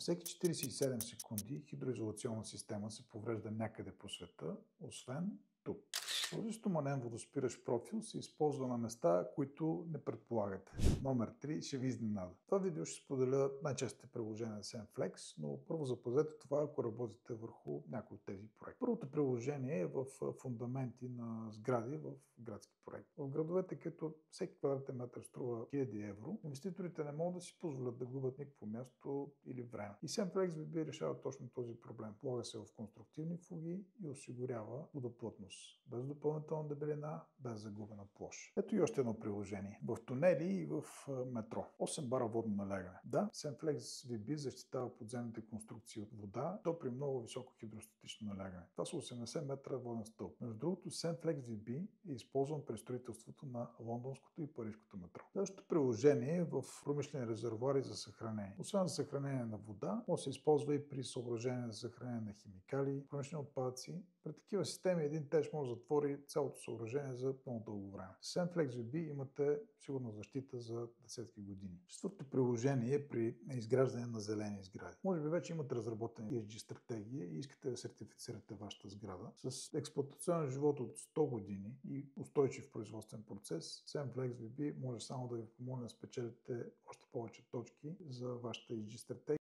всеки 47 секунди хидроизолационна система се поврежда някъде по света, освен тук. Този стоманен водоспиращ профил се използва на места, които не предполагате. Номер 3 ще ви изненада. Това видео ще споделя най-честите приложения на SendFlex, но първо запазете това, ако работите върху някои от тези проекти. Първото приложение е в фундаменти на сгради в градски проект. В градовете, като всеки квадратен метър струва 1000 евро, инвеститорите не могат да си позволят да губят никакво място или време. И SendFlex VB решава точно този проблем. Полага се в конструктивни фуги и осигурява водоплътност. Без допълнителна дебелина, без загубена площ. Ето и още едно приложение. В тунели и в метро. 8 бара водно налягане. Да, SendFlex VB защитава подземните конструкции от вода, то при много високо хидростатично налягане. Това са 80 метра воден стълб. Между другото, SendFlex VB е използван при строителството на лондонското и парижското метро. Следващото приложение е в промишлени резервоари за съхранение. Освен за съхранение на вода, може да се използва и при съоръжение за съхранение на химикали, промишлени отпадъци. При такива системи един теч може да затвори цялото съоръжение за много дълго време. С SendFlex VB имате сигурна защита за десетки години. Четвъртото приложение е при изграждане на зелени сгради. Може би вече имате разработени ESG стратегия и искате да сертифицирате вашата сграда. С експлоатационен живот от 100 години и устойчив производствен процес, SendFlex VB може само да ви помогне да спечелите още повече точки за вашата ESG стратегия.